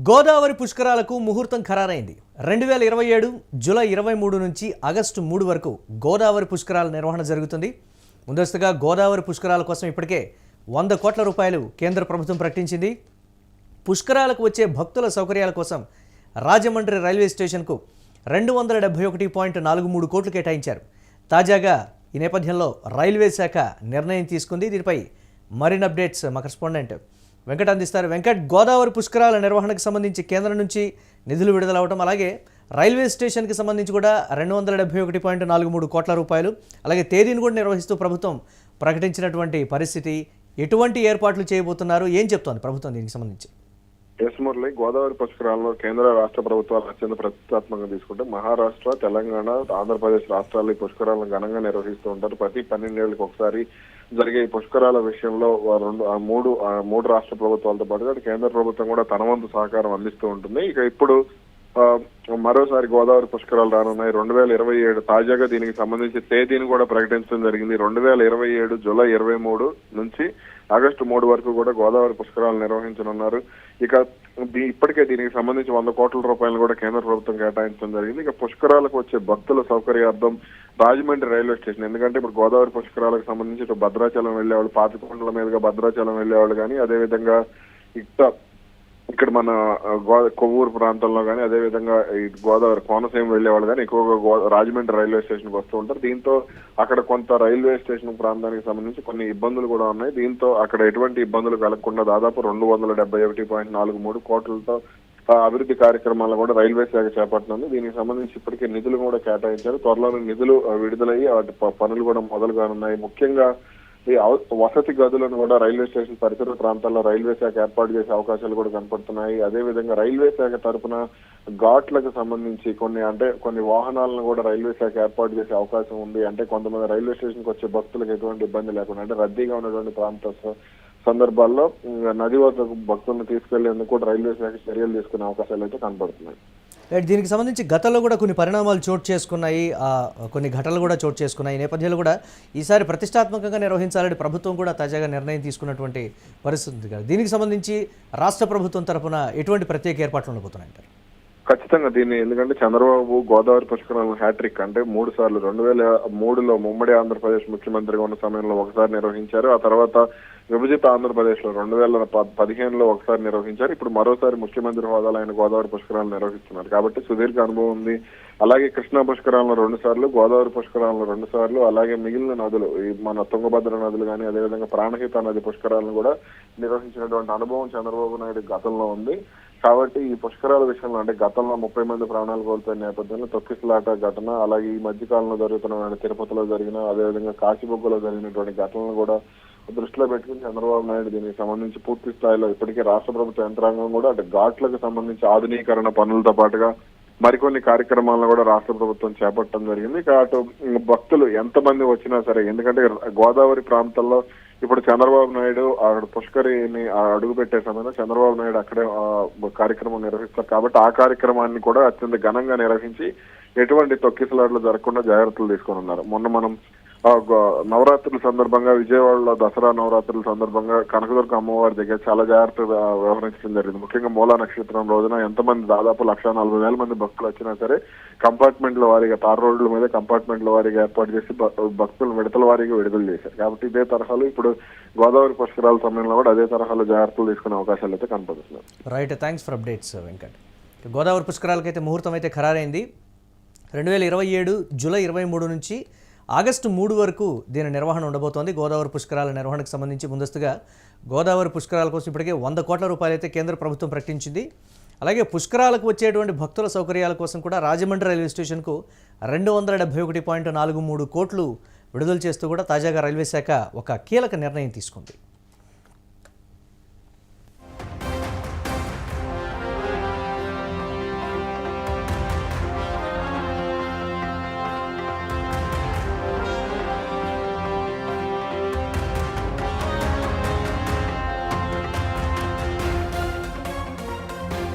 గోదావరి పుష్కరాలకు ముహూర్తం ఖరారైంది. 2027 జూలై 23 నుంచి ఆగస్టు 3 వరకు గోదావరి పుష్కరాల నిర్వహణ జరుగుతుంది. ముందస్తుగా గోదావరి పుష్కరాల కోసం ఇప్పటికే 100 కోట్ల రూపాయలు కేంద్ర ప్రభుత్వం ప్రకటించింది. పుష్కరాలకు వచ్చే భక్తుల సౌకర్యాల కోసం రాజమండ్రి రైల్వే స్టేషన్కు 271.43 కోట్లు కేటాయించారు. తాజాగా ఈ నేపథ్యంలో రైల్వే శాఖ నిర్ణయం తీసుకుంది. దీనిపై మరిన్ని అప్డేట్స్ మా కరెస్పాండెంట్ వెంకట్ అందిస్తారు. వెంకట్, గోదావరి పుష్కరాల నిర్వహణకు సంబంధించి కేంద్రం నుంచి నిధులు విడుదలవడం, అలాగే రైల్వే స్టేషన్కి సంబంధించి కూడా 271.43 కోట్ల రూపాయలు, అలాగే తేదీని కూడా నిర్వహిస్తూ ప్రభుత్వం ప్రకటించినటువంటి పరిస్థితి. ఎటువంటి ఏర్పాట్లు చేయబోతున్నారు, ఏం చెప్తోంది ప్రభుత్వం దీనికి సంబంధించి? మురళి, గోదావరి పుష్కరాలను కేంద్ర రాష్ట్ర ప్రభుత్వాలు అత్యంత ప్రతిష్టాత్మకంగా తీసుకుంటే మహారాష్ట్ర, తెలంగాణ, ఆంధ్రప్రదేశ్ రాష్ట్రాలు ఈ పుష్కరాలను ఘనంగా నిర్వహిస్తూ ఉంటారు. ప్రతి 12 ఏళ్లకు ఒకసారి జరిగే ఈ పుష్కరాల విషయంలో మూడు రాష్ట్ర ప్రభుత్వాలతో పాటుగా కేంద్ర ప్రభుత్వం కూడా తన వంతు సహకారం అందిస్తూ ఉంటుంది. ఇక ఇప్పుడు మరోసారి గోదావరి పుష్కరాలు రానున్నాయి. 2027 తాజాగా దీనికి సంబంధించి తేదీని కూడా ప్రకటించడం జరిగింది. 2027 జూలై 23 నుంచి ఆగస్టు 3 వరకు కూడా గోదావరి పుష్కరాలు నిర్వహించనున్నారు. ఇక ఇప్పటికే దీనికి సంబంధించి 100 కోట్ల రూపాయలు కూడా కేంద్ర ప్రభుత్వం కేటాయించడం జరిగింది. ఇక పుష్కరాలకు వచ్చే భక్తుల సౌకర్యార్థం రాజమండ్రి రైల్వే స్టేషన్, ఎందుకంటే ఇప్పుడు గోదావరి పుష్కరాలకు సంబంధించి ఇటు భద్రాచలం వెళ్లేవాళ్ళు, పాతికొండల మీదుగా భద్రాచలం వెళ్లేవాళ్ళు కానీ, అదేవిధంగా ఇక్కడ మన కొవ్వూరు ప్రాంతంలో కానీ, అదేవిధంగా ఈ గోదావరి కోనసీమ వెళ్లేవాళ్ళు కానీ ఎక్కువగా రాజమండ్రి రైల్వే స్టేషన్కి వస్తూ ఉంటారు. దీంతో అక్కడ కొంత రైల్వే స్టేషన్ ప్రాంతానికి సంబంధించి కొన్ని ఇబ్బందులు కూడా ఉన్నాయి. దీంతో అక్కడ ఎటువంటి ఇబ్బందులు కలగకుండా దాదాపు 271.43 కోట్లతో అభివృద్ధి కార్యక్రమాలను కూడా రైల్వే శాఖ చేపట్టనుంది. దీనికి సంబంధించి ఇప్పటికే నిధులు కూడా కేటాయించారు. త్వరలోనే నిధులు విడుదలయ్యి వాటి పనులు కూడా మొదలు కానున్నాయి. ముఖ్యంగా ఈ వసతి గదులను కూడా రైల్వే స్టేషన్ పరిసర ప్రాంతాల్లో రైల్వే శాఖ ఏర్పాటు చేసే అవకాశాలు కూడా కనపడుతున్నాయి. అదేవిధంగా రైల్వే శాఖ తరఫున ఘాట్లకు సంబంధించి కొన్ని వాహనాలను కూడా రైల్వే శాఖ ఏర్పాటు చేసే అవకాశం ఉంది. అంటే కొంతమంది రైల్వే స్టేషన్కి వచ్చే భక్తులకు ఎటువంటి ఇబ్బంది లేకుండా, అంటే రద్దీగా ఉన్నటువంటి ప్రాంత సందర్భాల్లో నది వద్దకు భక్తులను తీసుకెళ్లేందుకు కూడా రైల్వే శాఖ చర్యలు తీసుకునే అవకాశాలు అయితే కనపడుతున్నాయి. దీనికి సంబంధించి గతంలో కూడా కొన్ని పరిణామాలు చోటు చేసుకున్నాయి, కొన్ని ఘటనలు కూడా చోటు చేసుకున్నాయి. ఈ నేపథ్యంలో కూడా ఈసారి ప్రతిష్టాత్మకంగా నిర్వహించాలని ప్రభుత్వం కూడా తాజాగా నిర్ణయం తీసుకున్నటువంటి పరిస్థితి కదా. దీనికి సంబంధించి రాష్ట్ర ప్రభుత్వం తరఫున ఎటువంటి ప్రత్యేక ఏర్పాట్లు ఉండబోతున్నాయంటారు? ఖచ్చితంగా దీన్ని, ఎందుకంటే చంద్రబాబు గోదావరి పుష్కరాలను హ్యాట్రిక్, అంటే 3 సార్లు 2003లో ఉమ్మడి ఆంధ్రప్రదేశ్ ముఖ్యమంత్రిగా ఉన్న సమయంలో ఒకసారి నిర్వహించారు. ఆ తర్వాత విభజిత ఆంధ్రప్రదేశ్ లో 2015లో ఒకసారి నిర్వహించారు. ఇప్పుడు మరోసారి ముఖ్యమంత్రి హోదాలో ఆయన గోదావరి పుష్కరాలను నిర్వహిస్తున్నారు. కాబట్టి సుదీర్ఘ అనుభవం ఉంది. అలాగే కృష్ణా పుష్కరాలను 2 సార్లు, గోదావరి పుష్కరాలను 2 సార్లు, అలాగే మిగిలిన నదులు, మన తుంగభద్ర నదులు కానీ, అదేవిధంగా ప్రాణహిత నది పుష్కరాలను కూడా నిర్వహించినటువంటి అనుభవం చంద్రబాబు నాయుడు గతంలో ఉంది. కాబట్టి ఈ పుష్కరాల విషయంలో, అంటే గతంలో 30 మంది ప్రాణాలు కోల్పోయిన నేపథ్యంలో తొక్కిసలాట ఘటన, అలాగే ఈ మధ్యకాలంలో జరుగుతున్న తిరుపతిలో జరిగిన, అదేవిధంగా కాశీబుగ్గలో జరిగినటువంటి ఘటనలు కూడా దృష్టిలో పెట్టుకుని చంద్రబాబు నాయుడు దీనికి సంబంధించి పూర్తి స్థాయిలో ఇప్పటికే రాష్ట్ర ప్రభుత్వ యంత్రాంగం కూడా అంటే ఘాట్లకు సంబంధించి ఆధునీకరణ పనులతో పాటుగా మరికొన్ని కార్యక్రమాలను కూడా రాష్ట్ర ప్రభుత్వం చేపట్టడం జరిగింది. ఇక అటు భక్తులు ఎంతమంది వచ్చినా సరే, ఎందుకంటే గోదావరి ప్రాంతంలో ఇప్పుడు చంద్రబాబు నాయుడు అక్కడ పుష్కరిని అడుగు పెట్టే సమయంలో చంద్రబాబు నాయుడు అక్కడే కార్యక్రమం నిర్వహిస్తారు. కాబట్టి ఆ కార్యక్రమాన్ని కూడా అత్యంత ఘనంగా నిర్వహించి ఎటువంటి తొక్కిసలాట్లు జరగకుండా జాగ్రత్తలు తీసుకొని ఉన్నారు. మొన్న మనం నవరాత్రుల సందర్భంగా విజయవాడలో దసరా నవరాత్రుల సందర్భంగా కనకదుర్గ అమ్మవారి దగ్గర చాలా జాగ్రత్తగా వ్యవహరించడం జరిగింది. ముఖ్యంగా మూలా నక్షత్రం రోజున ఎంతమంది, దాదాపు 140,000 మంది భక్తులు వచ్చినా సరే కంపార్ట్మెంట్ల వారీగా, తార్ రోడ్ల మీద కంపార్ట్మెంట్ల వారీగా ఏర్పాటు చేసి భక్తులు విడతల వారీగా విడుదల చేశారు. కాబట్టి ఇదే తరహాలో ఇప్పుడు గోదావరి పుష్కరాల సమయంలో కూడా అదే తరహాలో జాగ్రత్తలు తీసుకునే అవకాశాలు అయితే కనపడుతున్నాయి. Right, thanks for updates Venkat. Godavari పుష్కరాలకైతే ముహూర్తం అయితే ఖరారైంది. 2027 జూలై 23 నుంచి ఆగస్టు 3 వరకు దీని నిర్వహణ ఉండబోతోంది. గోదావరి పుష్కరాల నిర్వహణకు సంబంధించి ముందస్తుగా గోదావరి పుష్కరాల కోసం ఇప్పటికే 100 కోట్ల రూపాయలు అయితే కేంద్ర ప్రభుత్వం ప్రకటించింది. అలాగే పుష్కరాలకు వచ్చేటువంటి భక్తుల సౌకర్యాల కోసం కూడా రాజమండ్రి రైల్వే స్టేషన్కు 271.43 కోట్లు విడుదల చేస్తూ కూడా తాజాగా రైల్వే శాఖ ఒక కీలక నిర్ణయం తీసుకుంది.